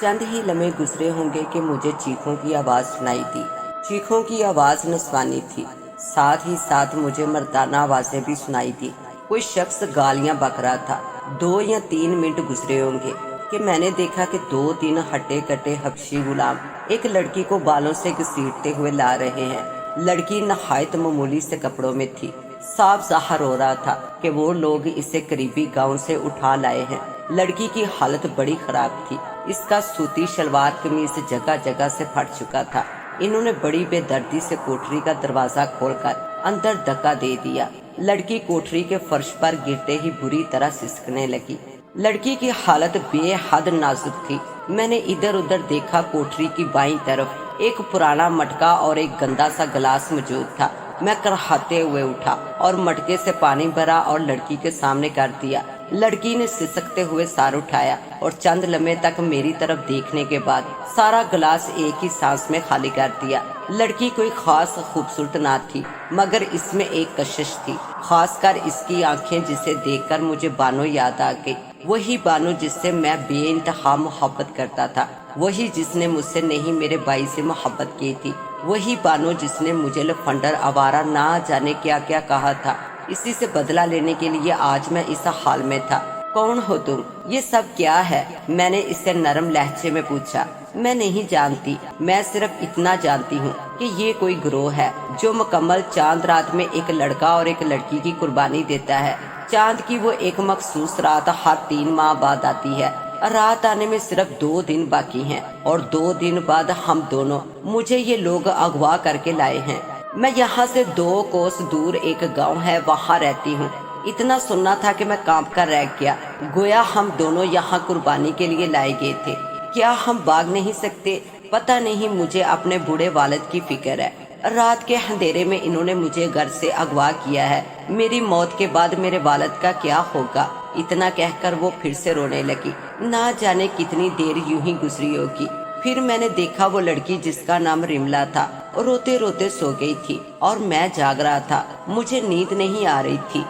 चंद ही लम्हे गुजरे होंगे कि मुझे चीखों की आवाज़ सुनाई दी। चीखों की आवाज़ नस्वानी थी, साथ ही साथ मुझे मर्दाना आवाज़ें भी सुनाई दी। कोई शख्स गालियां बक रहा था। 2 या 3 मिनट गुजरे होंगे कि मैंने देखा कि 2-3 हट्टे कट्टे हबशी गुलाम एक लड़की को बालों से घसीटते हुए ला रहे हैं। लड़की नहायत मामूली से कपड़ों में थी। साफ ज़ाहिर हो रहा था कि वो लोग इसे करीबी गांव से उठा लाए हैं। लड़की की हालत बड़ी खराब थी। इसका सूती शलवार कमीज जगह जगह से फट चुका था। इन्होंने बड़ी बेदर्दी से कोठरी का दरवाजा खोलकर अंदर धक्का दे दिया। लड़की कोठरी के फर्श पर गिरते ही बुरी तरह सिसकने लगी। लड़की की हालत बेहद नाजुक थी। मैंने इधर उधर देखा। कोठरी की बाईं तरफ एक पुराना मटका और एक गंदा सा गिलास मौजूद था। मैं करहाते हुए उठा और मटके से पानी भरा और लड़की के सामने कर दिया। लड़की ने सिसकते हुए सार उठाया और चंद लम्हे तक मेरी तरफ देखने के बाद सारा गिलास एक ही सांस में खाली कर दिया। लड़की कोई खास खूबसूरत ना थी, मगर इसमें एक कशिश थी, खासकर इसकी आंखें, जिसे देखकर मुझे बानो याद आ गई। वही बानो जिससे मैं बेइंतहा मोहब्बत करता था, वही जिसने मुझसे नहीं मेरे भाई से मोहब्बत की थी, वही बानो जिसने मुझे लफंडर आवारा ना जाने क्या क्या कहा था। इसी से बदला लेने के लिए आज मैं इस हाल में था। कौन हो तुम? ये सब क्या है? मैंने इससे नरम लहजे में पूछा। मैं नहीं जानती, मैं सिर्फ इतना जानती हूँ कि ये कोई गिरोह है जो मुकम्मल चांद रात में एक लड़का और एक लड़की की कुर्बानी देता है। चांद की वो एक मखसूस रात हर 3 माह बाद आती है। रात आने में सिर्फ 2 दिन बाकी हैं और 2 दिन बाद हम दोनों, मुझे ये लोग अगवा करके लाए हैं। मैं यहाँ से 2 कोस दूर एक गांव है, वहाँ रहती हूँ। इतना सुनना था कि मैं कांप कर रह गया। गोया हम दोनों यहाँ कुर्बानी के लिए लाए गए थे। क्या हम भाग नहीं सकते? पता नहीं, मुझे अपने बूढ़े वालिद की फिक्र है। रात के अंधेरे में इन्होंने मुझे घर से अगवा किया है। मेरी मौत के बाद मेरे वालिद का क्या होगा? इतना कहकर वो फिर से रोने लगी। ना जाने कितनी देर यूं ही गुजरी होगी। फिर मैंने देखा वो लड़की जिसका नाम रिमला था रोते रोते सो गई थी और मैं जाग रहा था। मुझे नींद नहीं आ रही थी।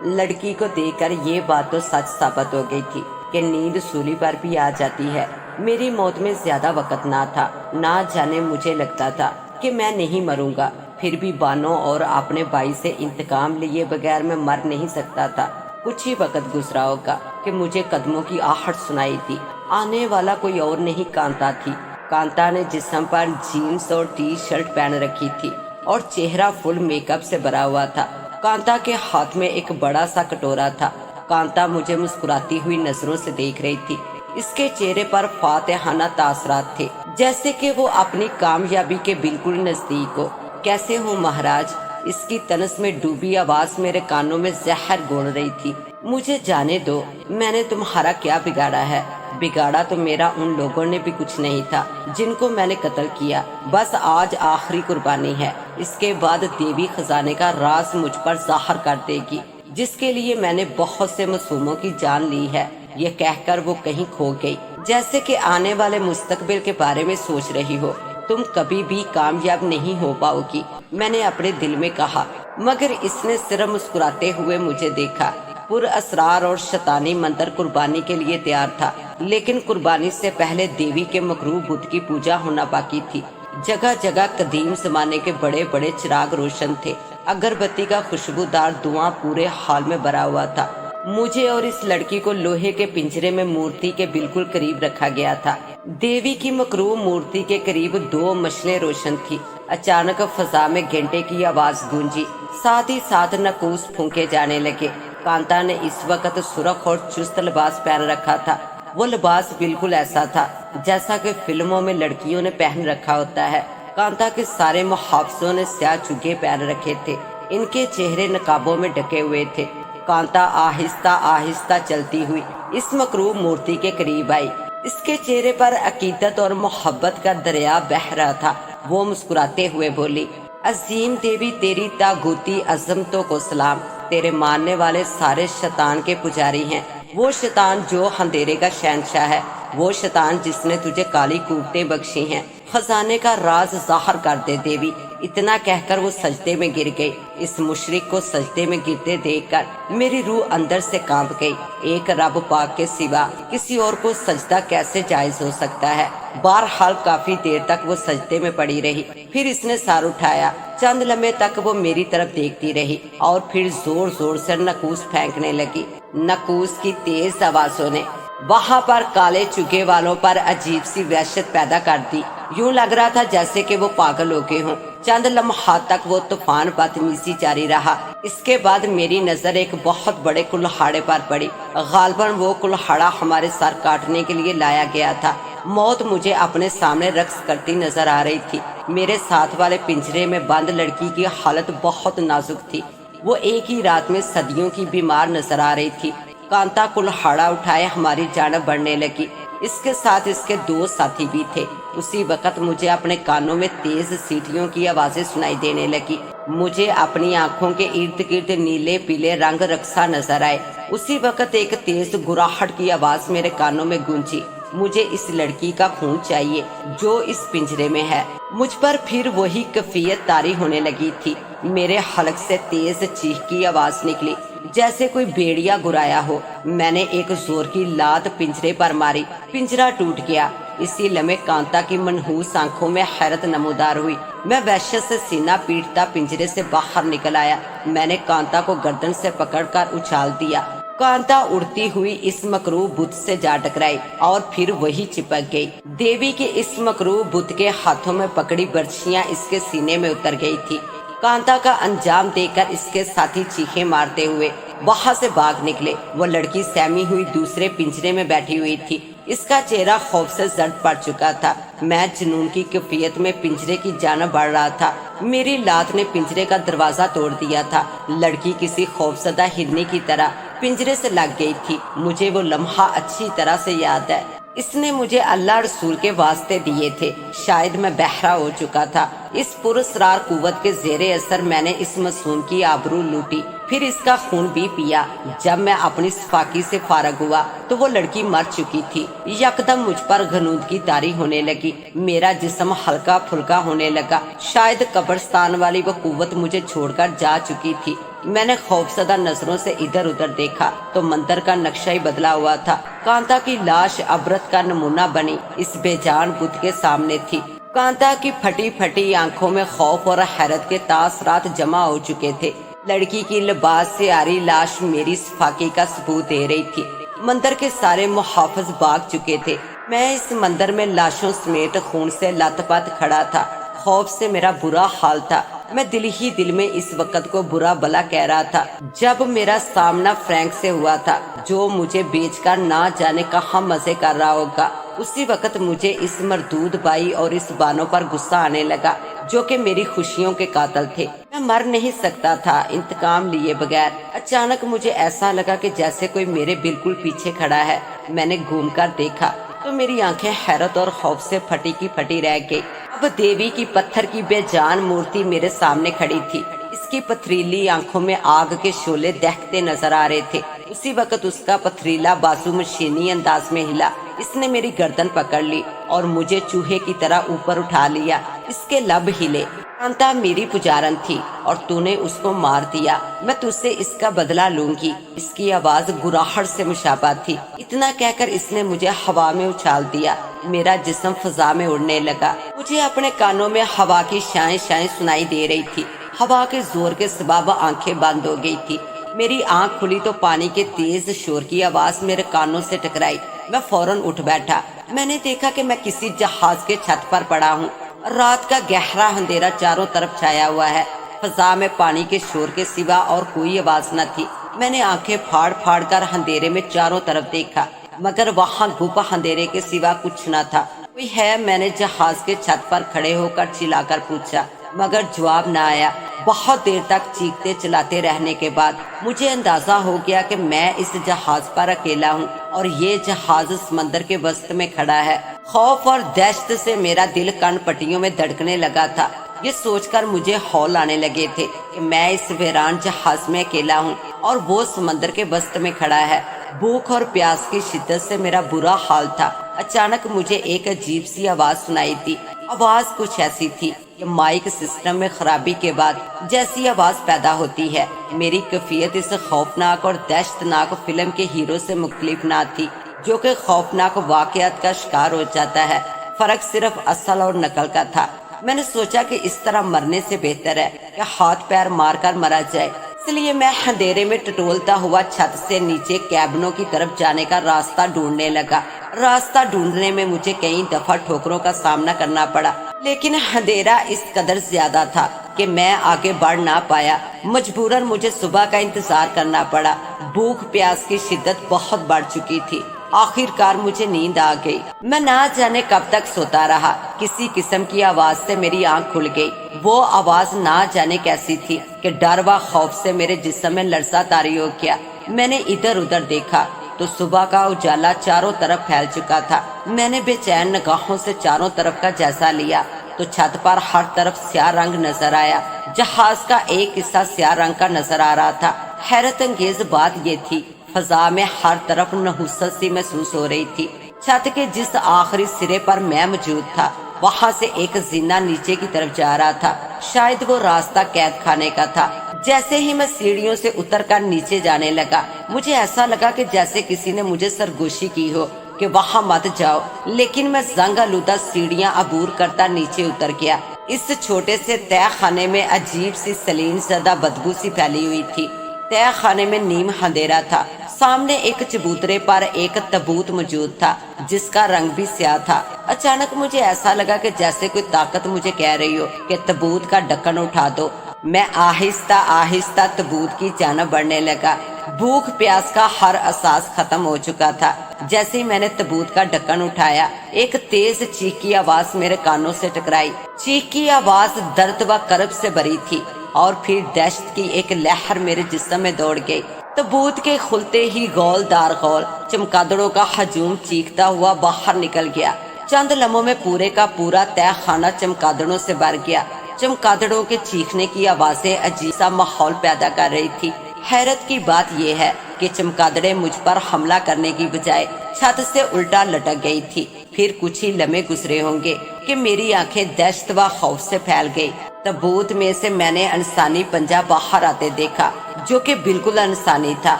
लड़की को देखकर ये बात तो सच साबित हो गई थी कि नींद सूली पर भी आ जाती है। मेरी मौत में ज्यादा वक्त ना था। ना जाने, मुझे लगता था कि मैं नहीं मरूंगा, फिर भी बानो और अपने भाई से इंतकाम लिए बगैर मैं मर नहीं सकता था। कुछ ही वक्त गुजरा होगा कि मुझे कदमों की आहट सुनाई दी। आने वाला कोई और नहीं, कांता थी। कांता ने जिस्म पर जीन्स और टी शर्ट पहन रखी थी और चेहरा फुल मेकअप से भरा हुआ था। कांता के हाथ में एक बड़ा सा कटोरा था। कांता मुझे मुस्कुराती हुई नजरों से देख रही थी। इसके चेहरे पर फातिहाना तासरात थे, जैसे कि वो अपनी कामयाबी के बिल्कुल नजदीक हो। कैसे हो महाराज? इसकी तनस में डूबी आवाज मेरे कानों में जहर घोल रही थी। मुझे जाने दो, मैंने तुम्हारा क्या बिगाड़ा है? बिगाड़ा तो मेरा उन लोगों ने भी कुछ नहीं था जिनको मैंने कत्ल किया। बस आज आखिरी कुर्बानी है। इसके बाद देवी खजाने का राज मुझ पर जाहिर कर देगी, जिसके लिए मैंने बहुत से मासूमों की जान ली है। ये कहकर वो कहीं खो गई, जैसे कि आने वाले मुस्तकबिल के बारे में सोच रही हो। तुम कभी भी कामयाब नहीं हो पाओगी, मैंने अपने दिल में कहा, मगर इसने सिर्फ मुस्कुराते हुए मुझे देखा। पुरअसरार और शैतानी मंत्र कुर्बानी के लिए तैयार था, लेकिन कुर्बानी से पहले देवी के मकरूह बुत की पूजा होना बाकी थी। जगह जगह कदीम जमाने के बड़े बड़े चिराग रोशन थे। अगरबत्ती का खुशबूदार धुआं पूरे हॉल में भरा हुआ था। मुझे और इस लड़की को लोहे के पिंजरे में मूर्ति के बिल्कुल करीब रखा गया था। देवी की मकरूह मूर्ति के करीब 2 मशलें रोशन थी। अचानक फजा में घंटे की आवाज गूंजी, साथ ही साथ नकूस फूंके जाने लगे। कांता ने इस वक्त सुरख और चुस्त लिबास पहन रखा था। वो लिबास बिल्कुल ऐसा था जैसा कि फिल्मों में लड़कियों ने पहन रखा होता है। कांता के सारे मुहाफिजों ने स्याह चुगे पहन रखे थे। इनके चेहरे नकाबों में ढके हुए थे। कांता आहिस्ता आहिस्ता चलती हुई इस मकरूह मूर्ति के करीब आई। इसके चेहरे पर अकीदत और मोहब्बत का दरिया बह रहा था। वो मुस्कुराते हुए बोली, अजीम देवी, तेरी तागूती अजमतों को सलाम। तेरे मानने वाले सारे शैतान के पुजारी हैं। वो शैतान जो अंधेरे का शहंशाह है, वो शैतान जिसने तुझे काली कुव्वतें बख्शी हैं। खजाने का राज जाहिर कर दे देवी। इतना कहकर वो सजदे में गिर गई। इस मुशरिक को सजदे में गिरते देखकर मेरी रूह अंदर से कांप गई। एक रब पाक के सिवा किसी और को सजदा कैसे जायज हो सकता है। बहरहाल काफी देर तक वो सजदे में पड़ी रही। फिर इसने सर उठाया। चंद लम्हे तक वो मेरी तरफ देखती रही और फिर जोर जोर से नकूस फेंकने लगी। नकूस की तेज आवाजों ने वहां पर काले चुगे वालों पर अजीब सी वहशत पैदा कर दी। यूं लग रहा था जैसे कि वो पागल हो गए हों। चंद लम्हात तक वो तूफान बदतमीजी जारी रहा। इसके बाद मेरी नजर एक बहुत बड़े कुल्हाड़े पर पड़ी। गालबन वो कुल्हाड़ा हमारे सर काटने के लिए लाया गया था। मौत मुझे अपने सामने रक्स करती नजर आ रही थी। मेरे साथ वाले पिंजरे में बंद लड़की की हालत बहुत नाजुक थी। वो एक ही रात में सदियों की बीमार नजर आ रही थी। कांता कुल्हाड़ा उठाए हमारी जानब बढ़ने लगी। इसके साथ इसके दो साथी भी थे। उसी वक्त मुझे अपने कानों में तेज सीटियों की आवाजें सुनाई देने लगी। मुझे अपनी आंखों के इर्द गिर्द नीले पीले रंग रक्सा नजर आए। उसी वक्त एक तेज गुराहट की आवाज मेरे कानों में गूंजी। मुझे इस लड़की का खून चाहिए जो इस पिंजरे में है। मुझ पर फिर वही कैफियत तारी होने लगी थी। मेरे हलक से तेज चीख की आवाज निकली जैसे कोई भेड़िया गुराया हो। मैंने एक जोर की लात पिंजरे पर मारी। पिंजरा टूट गया। इसी लम्हे कांता की मनहूस आंखों में हैरत नमूदार हुई। मैं वहशत से सीना पीटता पिंजरे से बाहर निकल आया। मैंने कांता को गर्दन से पकड़कर उछाल दिया। कांता उड़ती हुई इस मकरूब बुत से जा टकराई और फिर वही चिपक गई। देवी के इस मकरूब बुत के हाथों में पकड़ी बर्छियां इसके सीने में उतर गई थी। कांता का अंजाम देखकर इसके साथी चीखें मारते हुए वहां से भाग निकले। वो लड़की सहमी हुई दूसरे पिंजरे में बैठी हुई थी। इसका चेहरा खौफ से जर्द पड़ चुका था। मैं जुनून की कैफियत में पिंजरे की जानब बढ़ रहा था। मेरी लात ने पिंजरे का दरवाजा तोड़ दिया था। लड़की किसी खौफजदा हिरनी की तरह पिंजरे से लग गई थी। मुझे वो लम्हा अच्छी तरह से याद है। इसने मुझे अल्लाह रसूल के वास्ते दिए थे। शायद मैं बहरा हो चुका था। इस पुरस्रार कुव्वत के जेरे असर मैंने इस मासूम की आबरू लूटी, फिर इसका खून भी पिया। जब मैं अपनी सफाकी से फारग हुआ तो वो लड़की मर चुकी थी। यकदम मुझ पर घनूदगी तारी होने लगी। मेरा जिस्म हल्का फुल्का होने लगा। शायद कब्रिस्तान वाली वो कुव्वत मुझे छोड़कर जा चुकी थी। मैंने खौफसदा नजरों से इधर उधर देखा तो मंदिर का नक्शा ही बदला हुआ था। कांता की लाश अबरत का नमूना बनी इस बेजान बुत के सामने थी। कांता की फटी फटी आंखों में खौफ और हैरत के तासरात जमा हो चुके थे। लड़की की लिबास से आरी लाश मेरी सफाकी का सबूत दे रही थी। मंदिर के सारे मुहाफिज भाग चुके थे। मैं इस मंदिर में लाशों समेत खून से लथपथ खड़ा था। खौफ से मेरा बुरा हाल था। मैं दिल ही दिल में इस वक्त को बुरा भला कह रहा था जब मेरा सामना फ्रैंक से हुआ था, जो मुझे बेचकर ना जाने कहाँ मजे कर रहा होगा। उसी वक्त मुझे इस मरदूद बाई और इस बानों पर गुस्सा आने लगा जो कि मेरी खुशियों के कातिल थे। मैं मर नहीं सकता था इंतकाम लिए बगैर। अचानक मुझे ऐसा लगा कि जैसे कोई मेरे बिल्कुल पीछे खड़ा है। मैंने घूमकर देखा तो मेरी आंखें हैरत और खौफ से फटी की फटी रह गई। अब देवी की पत्थर की बेजान मूर्ति मेरे सामने खड़ी थी। इसकी पथरीली आंखों में आग के शोले दहकते नजर आ रहे थे। उसी वक्त उसका पथरीला बाजू मशीनी अंदाज में हिला। इसने मेरी गर्दन पकड़ ली और मुझे चूहे की तरह ऊपर उठा लिया। इसके लब हिले। कांता मेरी पुजारन थी और तूने उसको मार दिया। मैं तुझसे इसका बदला लूंगी। इसकी आवाज गुराहट से मुशाबा थी। इतना कहकर इसने मुझे हवा में उछाल दिया। मेरा जिस्म फजा में उड़ने लगा। मुझे अपने कानों में हवा की शाएं शाएं सुनाई दे रही थी। हवा के जोर के सबब आंखें बंद हो गई थी। मेरी आंख खुली तो पानी के तेज शोर की आवाज मेरे कानों से टकराई। मैं फौरन उठ बैठा। मैंने देखा कि मैं किसी जहाज के छत पर पड़ा हूँ। रात का गहरा अंधेरा चारों तरफ छाया हुआ है। फजा में पानी के शोर के सिवा और कोई आवाज न थी। मैंने आंखें फाड़ फाड़ कर अंधेरे में चारों तरफ देखा, मगर वहाँ गुप्त अंधेरे के सिवा कुछ न था। कोई है? मैंने जहाज के छत पर खड़े होकर चिल्लाकर पूछा, मगर जवाब न आया। बहुत देर तक चीखते चलाते रहने के बाद मुझे अंदाजा हो गया कि मैं इस जहाज पर अकेला हूँ और ये जहाज समंदर के वसत में खड़ा है। खौफ और दहशत से मेरा दिल कण पट्टियों में धड़कने लगा था। ये सोचकर मुझे हौल आने लगे थे कि मैं इस वीरान जहाज में अकेला हूँ और वो समंदर के वसत में खड़ा है। भूख और प्यास की शिद्दत से मेरा बुरा हाल था। अचानक मुझे एक अजीब सी आवाज सुनाई दी। آواز کچھ ایسی تھی کہ مائک سسٹم میں خرابی کے بعد جیسی آواز پیدا ہوتی ہے۔ میری کیفیت اس خوفناک اور دہشتناک فلم کے ہیرو سے مختلف نہ تھی جو کہ خوفناک واقعات کا شکار ہو جاتا ہے۔ فرق صرف اصل اور نقل کا تھا۔ میں نے سوچا کہ اس طرح مرنے سے بہتر ہے کہ ہاتھ پیر مار کر مرا جائے، اس لیے میں اندھیرے میں ٹٹولتا ہوا چھت سے نیچے کیبنوں کی طرف جانے کا راستہ ڈھونڈنے لگا۔ راستہ ڈھونڈنے میں مجھے کئی دفعہ ٹھوکروں کا سامنا کرنا پڑا، لیکن اندھیرا اس قدر زیادہ تھا کہ میں آگے بڑھ نہ پایا۔ مجبوراً مجھے صبح کا انتظار کرنا پڑا۔ بھوک پیاس کی شدت بہت بڑھ چکی تھی۔ آخر کار مجھے نیند آ گئی۔ میں نہ جانے کب تک سوتا رہا۔ کسی قسم کی آواز سے میری آنکھ کھل گئی۔ وہ آواز نہ جانے کیسی تھی کہ ڈر و خوف سے میرے جسم میں لرزہ طاری ہو گیا۔ میں نے ادھر ادھر دیکھا تو صبح کا اجالا چاروں طرف پھیل چکا تھا۔ میں نے بے چین نگاہوں سے چاروں طرف کا جائزہ لیا تو چھت پر ہر طرف سیاہ رنگ نظر آیا۔ جہاز کا ایک حصہ سیاہ رنگ کا نظر آ رہا تھا۔ حیرت انگیز بات یہ تھی، فضا میں ہر طرف نحوست سی محسوس ہو رہی تھی۔ چھت کے جس آخری سرے پر میں موجود تھا وہاں سے ایک زینہ نیچے کی طرف جا رہا تھا۔ شاید وہ راستہ قید خانے کا تھا۔ جیسے ہی میں سیڑھیوں سے اتر کر نیچے جانے لگا، مجھے ایسا لگا کہ جیسے کسی نے مجھے سرگوشی کی ہو کہ وہاں مت جاؤ، لیکن میں زنگ آلودہ سیڑھیاں عبور کرتا نیچے اتر گیا۔ اس چھوٹے سے تہہ خانے میں عجیب سی سلیم زدہ بدبو سی پھیلی ہوئی تھی۔ تہہ خانے میں نیم اندھیرا تھا۔ سامنے ایک چبوترے پر ایک تابوت موجود تھا جس کا رنگ بھی سیاہ تھا۔ اچانک مجھے ایسا لگا کہ جیسے کوئی طاقت مجھے کہہ رہی ہو کہ تابوت کا ڈھکن اٹھا دو۔ میں آہستہ آہستہ تابوت کی جانب بڑھنے لگا۔ بھوک پیاس کا ہر احساس ختم ہو چکا تھا۔ جیسے ہی میں نے تابوت کا ڈھکن اٹھایا، ایک تیز چیخ کی آواز میرے کانوں سے ٹکرائی۔ چیخ کی آواز درد و کرب سے بھری تھی اور پھر دہشت کی ایک لہر میرے جسم میں دوڑ گئی۔ تابوت کے کھلتے ہی گول دار غول چمگادڑوں کا ہجوم چیختا ہوا باہر نکل گیا۔ چند لمحوں میں پورے کا پورا تہہ خانہ چمگادڑوں سے بھر گیا۔ چمگادڑوں کے چیخنے کی آوازیں عجیب سا ماحول پیدا کر رہی تھی۔ حیرت کی بات یہ ہے کہ چمگادڑیں مجھ پر حملہ کرنے کی بجائے چھت سے الٹا لٹک گئی تھی۔ پھر کچھ ہی لمحے گزرے ہوں گے کہ میری آنکھیں دہشت و خوف سے پھیل گئی۔ تابوت میں سے میں نے انسانی پنجہ باہر آتے دیکھا جو کہ بالکل انسانی تھا۔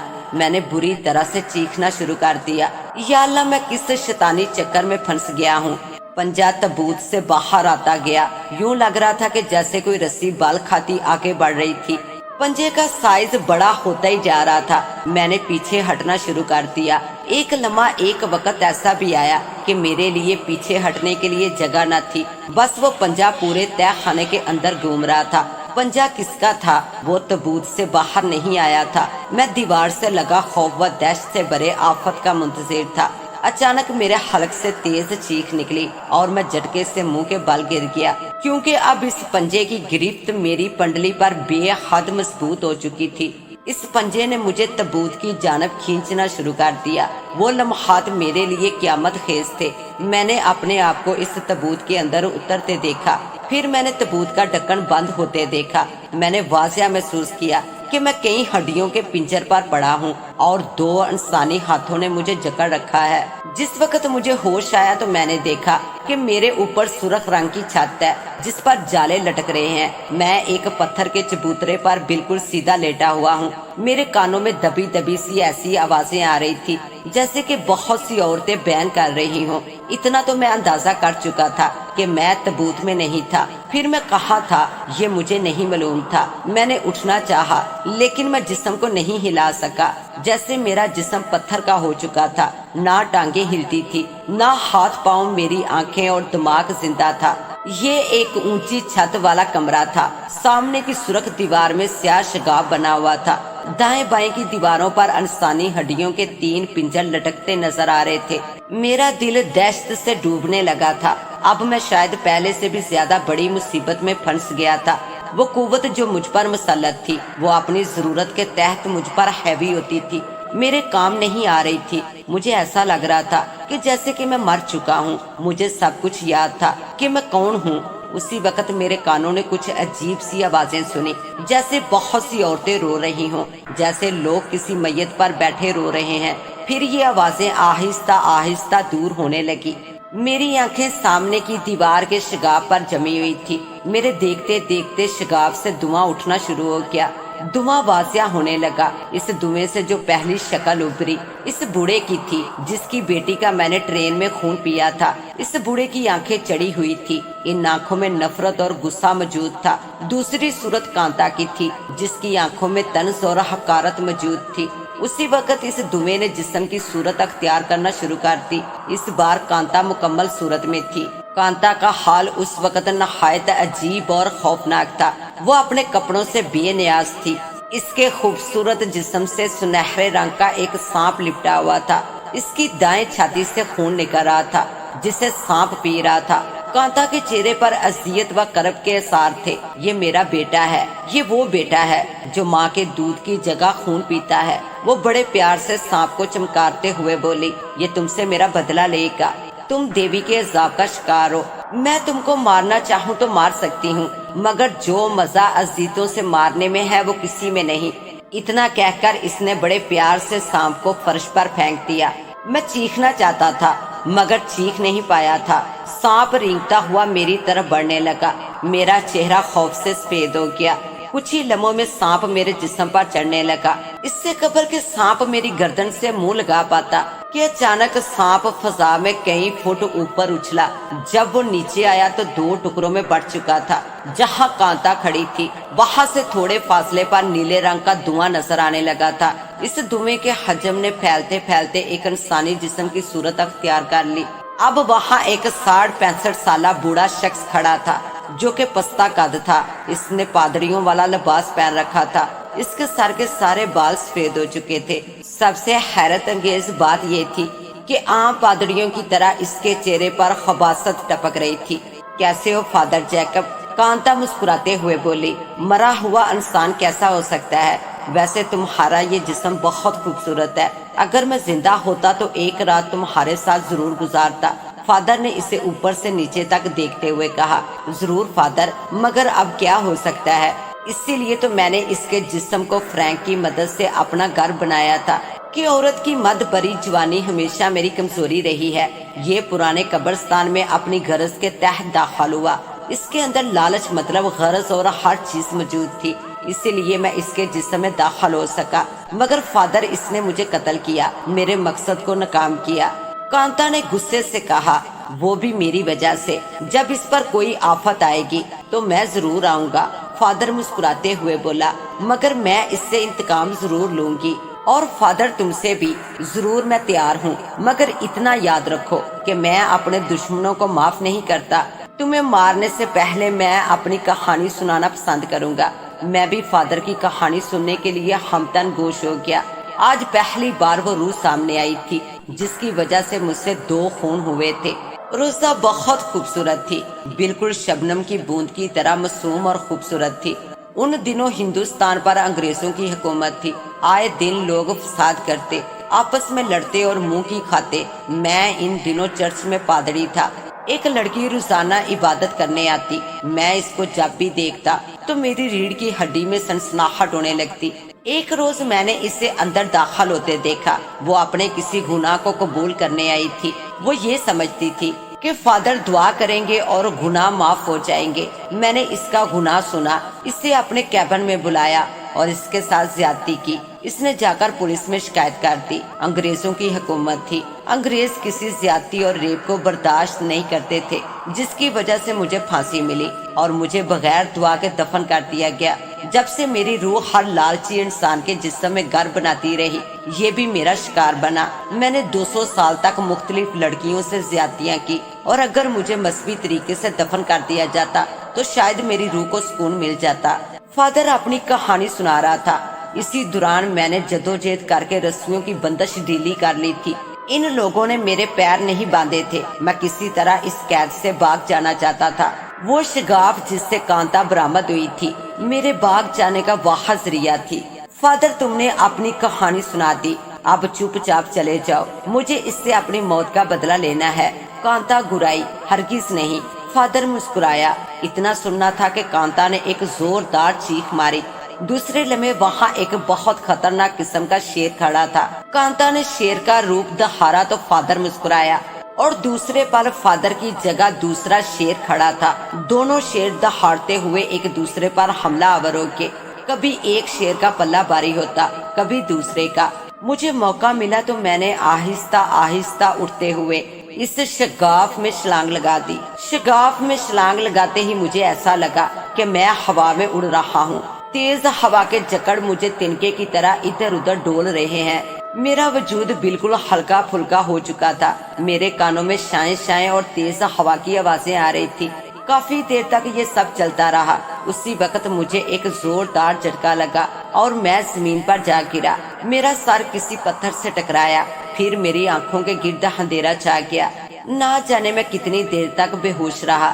میں نے بری طرح سے چیخنا شروع کر دیا، یا اللہ میں کس شیطانی چکر میں پھنس گیا ہوں۔ پنجہ تابوت سے باہر آتا گیا، یوں لگ رہا تھا کہ جیسے کوئی رسی بال کھاتی آگے بڑھ رہی تھی۔ پنجے کا سائز بڑا ہوتا ہی جا رہا تھا۔ میں نے پیچھے ہٹنا شروع کر دیا۔ ایک لمحہ ایک وقت ایسا بھی آیا کہ میرے لیے پیچھے ہٹنے کے لیے جگہ نہ تھی، بس وہ پنجہ پورے تہہ خانے کے اندر گھوم رہا تھا۔ پنجہ کس کا تھا؟ وہ تابوت سے باہر نہیں آیا تھا۔ میں دیوار سے لگا خوف و دہشت سے بھرے آفت کا منتظر تھا۔ اچانک میرے حلق سے تیز چیخ نکلی اور میں جھٹکے سے منہ کے بل گر گیا، کیونکہ اب اس پنجے کی گرفت میری پنڈلی پر بے حد مضبوط ہو چکی تھی۔ اس پنجے نے مجھے تابوت کی جانب کھینچنا شروع کر دیا۔ وہ لمحات میرے لیے قیامت خیز تھے۔ میں نے اپنے آپ کو اس تابوت کے اندر اترتے دیکھا، پھر میں نے تابوت کا ڈھکن بند ہوتے دیکھا۔ میں نے واضح محسوس کیا کہ میں کئی ہڈیوں کے پنجر پر پڑا ہوں اور دو انسانی ہاتھوں نے مجھے جکڑ رکھا ہے۔ جس وقت مجھے ہوش آیا تو میں نے دیکھا کہ میرے اوپر سرخ رنگ کی چھت ہے جس پر جالے لٹک رہے ہیں۔ میں ایک پتھر کے چبوترے پر بالکل سیدھا لیٹا ہوا ہوں۔ میرے کانوں میں دبی دبی سی ایسی آوازیں آ رہی تھی جیسے کہ بہت سی عورتیں بیان کر رہی ہوں۔ اتنا تو میں اندازہ کر چکا تھا کہ میں تابوت میں نہیں تھا۔ پھر میں کہاں تھا یہ مجھے نہیں معلوم تھا۔ میں نے اٹھنا چاہا لیکن میں جسم کو نہیں ہلا سکا، جیسے میرا جسم پتھر کا ہو چکا تھا۔ نہ ٹانگیں ہلتی تھی، نہ ہاتھ پاؤں، میری آنکھیں اور دماغ زندہ تھا۔ یہ ایک اونچی چھت والا کمرہ تھا۔ سامنے کی سرخ دیوار میں سیاہ شگاف بنا ہوا تھا۔ دائیں بائیں کی دیواروں پر انسانی ہڈیوں کے 3 پنجر لٹکتے نظر آ رہے تھے۔ میرا دل دہشت سے ڈوبنے لگا تھا۔ اب میں شاید پہلے سے بھی زیادہ بڑی مصیبت میں پھنس گیا تھا۔ وہ قوت جو مجھ پر مسلط تھی وہ اپنی ضرورت کے تحت مجھ پر حاوی ہوتی تھی، میرے کام نہیں آ رہی تھی۔ مجھے ایسا لگ رہا تھا کہ جیسے کہ میں مر چکا ہوں۔ مجھے سب کچھ یاد تھا کہ میں کون ہوں۔ اسی وقت میرے کانوں نے کچھ عجیب سی آوازیں سنی، جیسے بہت سی عورتیں رو رہی ہوں، جیسے لوگ کسی میت پر بیٹھے رو رہے ہیں۔ پھر یہ آوازیں آہستہ آہستہ دور ہونے لگی۔ मेरी आंखें सामने की दीवार के शगाफ पर जमी हुई थी। मेरे देखते देखते शगाफ से धुआं उठना शुरू हो गया। धुआं वासिया होने लगा। इस धुएं से जो पहली शक्ल उभरी इस बूढ़े की थी जिसकी बेटी का मैंने ट्रेन में खून पिया था। इस बूढ़े की आंखें चढ़ी हुई थी, इन आंखों में नफरत और गुस्सा मौजूद था। दूसरी सूरत कांता की थी जिसकी आंखों में तंज और हकारत मौजूद थी। उसी वक्त इस धुएं ने जिस्म की सूरत अख्तियार करना शुरू कर दी। इस बार कांता मुकम्मल सूरत में थी। कांता का हाल उस वक्त नहायत अजीब और खौफनाक था। वो अपने कपड़ों से बेनियाज थी। इसके खूबसूरत जिस्म से सुनहरे रंग का एक सांप लिपटा हुआ था। इसकी दाएं छाती से खून निकल रहा था जिसे सांप पी रहा था। कांता के चेहरे पर अजियत व करब के आसार थे। ये मेरा बेटा है, ये वो बेटा है जो माँ के दूध की जगह खून पीता है। वो बड़े प्यार से सांप को चमकारते हुए बोली, ये तुमसे मेरा बदला लेगा। तुम देवी के अजाब का शिकार हो। मैं तुमको मारना चाहूँ तो मार सकती हूँ, मगर जो मजा अजीतों से मारने में है वो किसी में नहीं। इतना कहकर इसने बड़े प्यार से सांप को फर्श पर फेंक दिया। मैं चीखना चाहता था मगर चीख नहीं पाया था। सांप रेंगता हुआ मेरी तरफ बढ़ने लगा। मेरा चेहरा खौफ से सफेद हो गया। कुछ ही लम्हों में सांप मेरे जिस्म पर चढ़ने लगा। इससे कबर के सांप मेरी गर्दन से मुंह लगा पाता कि अचानक सांप फजा में कई फुट ऊपर उछला। जब वो नीचे आया तो 2 टुकड़ों में बढ़ चुका था। जहाँ कांता खड़ी थी वहां से थोड़े फासले पर नीले रंग का धुआं नजर आने लगा था। इस धुएं के हजम ने फैलते फैलते एक इंसानी जिस्म की सूरत अख्तियार कर ली। अब वहाँ एक 60-65 साला बूढ़ा शख्स खड़ा था जो कि पस्ता कद था। इसने पादरियों वाला लिबास पहन रखा था। इसके सर के सारे बाल सफेद हो चुके थे। सबसे हैरत अंगेज बात यह थी कि आम पादरियों की तरह इसके चेहरे पर खबासत टपक रही थी। कैसे हो फादर जैकब? कांता मुस्कुराते हुए बोली, मरा हुआ इंसान कैसा हो सकता है? वैसे तुम्हारा ये जिस्म बहुत खूबसूरत है। अगर मैं जिंदा होता तो एक रात तुम्हारे साथ जरूर गुजारता। फादर ने इसे ऊपर से नीचे तक देखते हुए कहा। जरूर फादर, मगर अब क्या हो सकता है? इसीलिए तो मैंने इसके जिस्म को फ्रैंक की मदद से अपना घर बनाया था कि औरत की मद भरी जवानी हमेशा मेरी कमजोरी रही है। ये पुराने कब्रिस्तान में अपनी गरज के तहत दाखिल हुआ। इसके अंदर लालच मतलब गरज और हर चीज मौजूद थी, इसीलिए मैं इसके जिस्म में दाखिल हो सका। मगर फादर, इसने मुझे कत्ल किया, मेरे मकसद को नाकाम किया। कांता ने गुस्से से कहा, वो भी मेरी वजह से। जब इस पर कोई आफत आएगी तो मैं जरूर आऊंगा। फादर मुस्कुराते हुए बोला, मगर मैं इससे इंतकाम जरूर लूंगी। और फादर, तुमसे भी जरूर मैं तैयार हूँ, मगर इतना याद रखो कि मैं अपने दुश्मनों को माफ नहीं करता। तुम्हें मारने से पहले मैं अपनी कहानी सुनाना पसंद करूंगा। मैं भी फादर की कहानी सुनने के लिए हमतन गोश हो गया। आज पहली बार वो रूह सामने आई थी जिसकी वजह से मुझसे 2 खून हुए थे। रोजा बहुत खूबसूरत थी, बिल्कुल शबनम की बूंद की तरह मासूम और खूबसूरत थी। उन दिनों हिंदुस्तान पर अंग्रेजों की हुकूमत थी। आए दिन लोग फसाद करते, आपस में लड़ते और मुंह की खाते। मैं इन दिनों चर्च में पादरी था। एक लड़की रोजाना इबादत करने आती। मैं इसको जब भी देखता तो मेरी रीढ़ की हड्डी में सनसनाहट होने लगती। एक रोज मैंने इसे अंदर दाखिल होते देखा। वो अपने किसी गुनाह को कबूल करने आई थी। वो ये समझती थी कि फादर दुआ करेंगे और गुनाह माफ हो जाएंगे। मैंने इसका गुनाह सुना, इसे अपने कैबिन में बुलाया और इसके साथ ज्यादती की। इसने जाकर पुलिस में शिकायत कर दी। अंग्रेजों की हुकूमत थी। अंग्रेज किसी ज्यादती और रेप को बर्दाश्त नहीं करते थे, जिसकी वजह से मुझे फांसी मिली और मुझे बगैर दुआ के दफन कर दिया गया। जब से मेरी रूह हर लालची इंसान के जिस्म में घर बनाती रही, ये भी मेरा शिकार बना। मैंने 200 साल तक मुख्तलिफ लड़कियों से ज्यादतियां की और अगर मुझे मजहबी तरीके से दफन कर दिया जाता तो शायद मेरी रूह को सुकून मिल जाता। फादर अपनी कहानी सुना रहा था। इसी दौरान मैंने जदोजहद करके रस्सियों की बंदिश ढीली कर ली थी। इन लोगों ने मेरे पैर नहीं बांधे थे। मैं किसी तरह इस कैद से भाग जाना चाहता था। वो शगाफ जिससे कांता बरामद हुई थी मेरे भाग जाने का वाह जरिया थी। फादर, तुमने अपनी कहानी सुना दी, अब चुपचाप चले जाओ। मुझे इससे अपनी मौत का बदला लेना है। कांता गुराई, हरगिज नहीं। फादर मुस्कुराया। इतना सुनना था कि कांता ने एक जोरदार चीख मारी। दूसरे लम्हे वहाँ एक बहुत खतरनाक किस्म का शेर खड़ा था। कांता ने शेर का रूप दहाड़ा तो फादर मुस्कुराया। اور دوسرے پر فادر کی جگہ دوسرا شیر کھڑا تھا۔ دونوں شیر دہاڑتے ہوئے ایک دوسرے پر حملہ آور ہو کے، کبھی ایک شیر کا پلہ باری ہوتا، کبھی دوسرے کا۔ مجھے موقع ملا تو میں نے آہستہ آہستہ اٹھتے ہوئے اس شگاف میں چھلانگ لگا دی۔ شگاف میں چھلانگ لگاتے ہی مجھے ایسا لگا کہ میں ہوا میں اڑ رہا ہوں۔ تیز ہوا کے جکڑ مجھے تنکے کی طرح ادھر ادھر ڈول رہے ہیں۔ میرا وجود بالکل ہلکا پھلکا ہو چکا تھا۔ میرے کانوں میں شائیں شائیں اور تیز ہوا کی آوازیں آ رہی تھی۔ کافی دیر تک یہ سب چلتا رہا۔ اسی وقت مجھے ایک زوردار جھٹکا لگا اور میں زمین پر جا گرا۔ میرا سر کسی پتھر سے ٹکرایا، پھر میری آنکھوں کے گرد اندھیرا چھا گیا۔ نہ جانے میں کتنی دیر تک بے ہوش رہا۔